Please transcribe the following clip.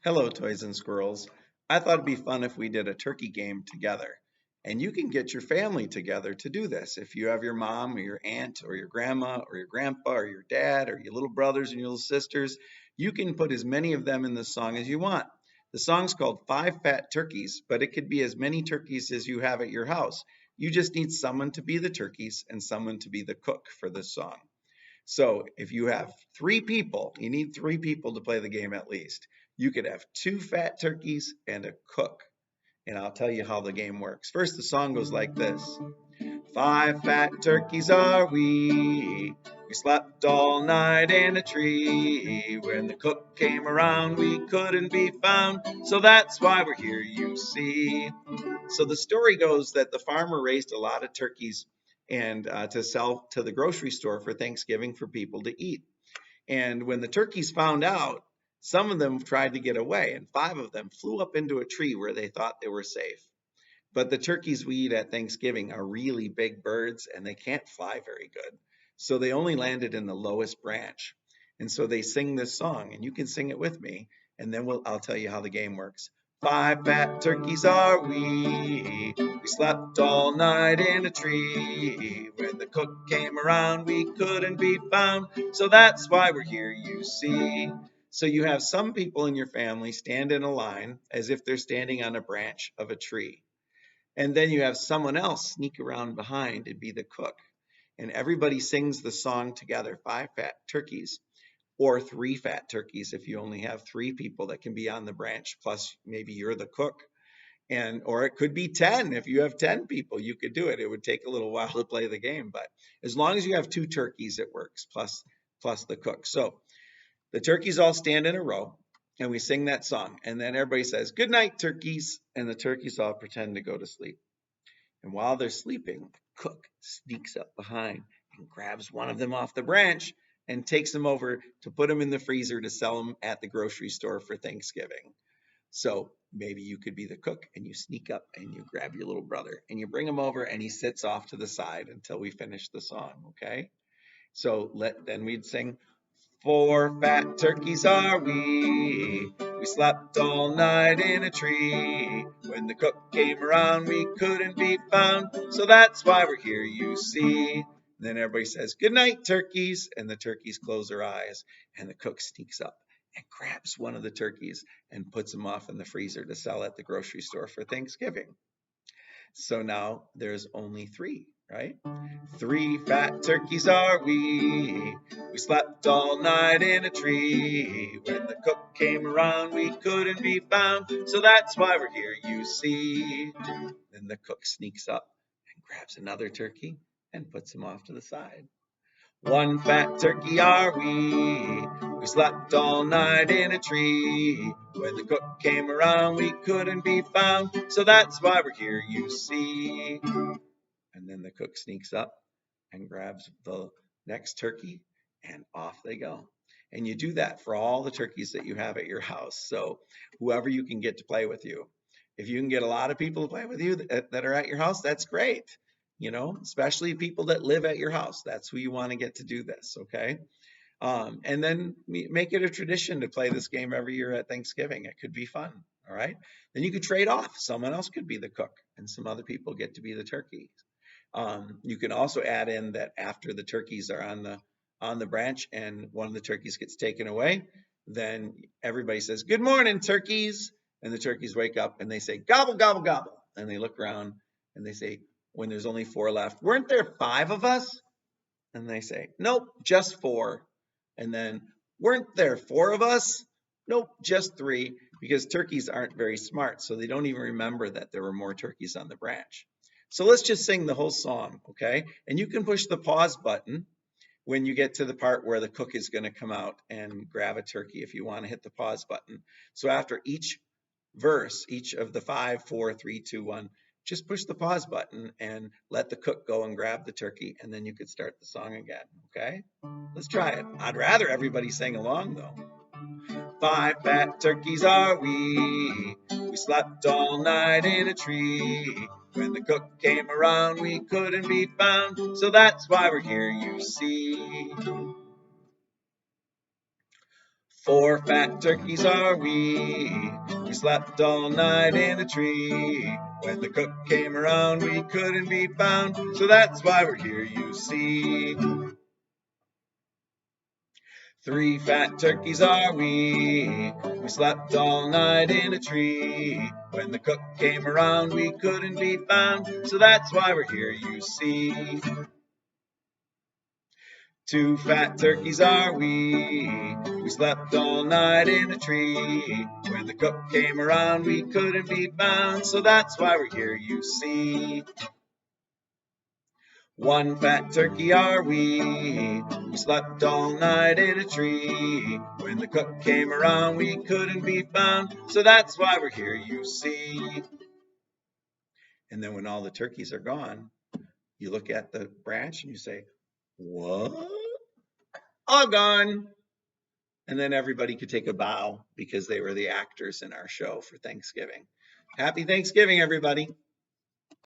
Hello, toys and squirrels. I thought it'd be fun if we did a turkey game together. And you can get your family together to do this. If you have your mom or your aunt or your grandma or your grandpa or your dad or your little brothers and your little sisters, you can put as many of them in the song as you want. The song's called Five Fat Turkeys, but it could be as many turkeys as you have at your house. You just need someone to be the turkeys and someone to be the cook for this song. So if you have three people, you need three people to play the game at least. You could have two fat turkeys and a cook. And I'll tell you how the game works. First, the song goes like this. Five fat turkeys are we. We slept all night in a tree. When the cook came around, we couldn't be found. So that's why we're here, you see. So the story goes that the farmer raised a lot of turkeys and to sell to the grocery store for Thanksgiving for people to eat. And when the turkeys found out, some of them tried to get away, and five of them flew up into a tree where they thought they were safe. But the turkeys we eat at Thanksgiving are really big birds and they can't fly very good. So they only landed in the lowest branch. And so they sing this song, and you can sing it with me, and then I'll tell you how the game works. Five fat turkeys are we. We slept all night in a tree. When the cook came around, we couldn't be found. So that's why we're here, you see. So you have some people in your family stand in a line as if they're standing on a branch of a tree. And then you have someone else sneak around behind and be the cook. And everybody sings the song together, Five Fat Turkeys, or Three Fat Turkeys if you only have three people that can be on the branch, plus maybe you're the cook. And or it could be 10. If you have 10 people, you could do it. It would take a little while to play the game, but as long as you have two turkeys, it works, plus the cook. So the turkeys all stand in a row and we sing that song. And then everybody says, "Good night, turkeys." And the turkeys all pretend to go to sleep. And while they're sleeping, the cook sneaks up behind and grabs one of them off the branch and takes them over to put them in the freezer to sell them at the grocery store for Thanksgiving. So maybe you could be the cook and you sneak up and you grab your little brother and you bring him over and he sits off to the side until we finish the song, okay? So then we'd sing, "Four fat turkeys are we. We slept all night in a tree. When the cook came around, we couldn't be found. So that's why we're here, you see." And then everybody says, "Good night, turkeys." And the turkeys close their eyes. And the cook sneaks up and grabs one of the turkeys and puts him off in the freezer to sell at the grocery store for Thanksgiving. So now there's only three, right? Three fat turkeys are we. We slept all night in a tree. When the cook came around, we couldn't be found. So that's why we're here, you see. Then the cook sneaks up and grabs another turkey and puts him off to the side. One fat turkey are we. We slept all night in a tree. When the cook came around, we couldn't be found. So that's why we're here, you see. And then the cook sneaks up and grabs the next turkey, and off they go. And you do that for all the turkeys that you have at your house. So whoever you can get to play with you. If you can get a lot of people to play with you that are at your house, that's great. Especially people that live at your house. That's who you want to get to do this, okay? And then make it a tradition to play this game every year at Thanksgiving. It could be fun, all right? Then you could trade off. Someone else could be the cook, and some other people get to be the turkey. You can also add in that after the turkeys are on the branch and one of the turkeys gets taken away, then everybody says, "Good morning, turkeys." And the turkeys wake up and they say, "Gobble, gobble, gobble." And they look around and they say, when there's only four left, "Weren't there five of us?" And they say, "Nope, just four." And then, "Weren't there four of us?" "Nope, just three," because turkeys aren't very smart, so they don't even remember that there were more turkeys on the branch. So let's just sing the whole song, okay? And you can push the pause button when you get to the part where the cook is going to come out and grab a turkey if you want to hit the pause button. So after each verse, each of the 5, 4, 3, 2, 1, just push the pause button and let the cook go and grab the turkey, and then you could start the song again, okay? Let's try it. I'd rather everybody sing along, though. Five fat turkeys are we. We slept all night in a tree. When the cook came around, we couldn't be found. So that's why we're here, you see. 4 fat turkeys are we. We slept all night in a tree. When the cook came around, we couldn't be found. So that's why we're here, you see. 3 fat turkeys are we. We slept all night in a tree. When the cook came around, we couldn't be found. So that's why we're here, you see. 2 fat turkeys are we. We slept all night in a tree. When the cook came around, we couldn't be found. So that's why we're here, you see. 1 fat turkey are we. We slept all night in a tree. When the cook came around, we couldn't be found. So that's why we're here, you see. And then when all the turkeys are gone, you look at the branch and you say, what? All gone. And then everybody could take a bow because they were the actors in our show for Thanksgiving. Happy Thanksgiving, everybody.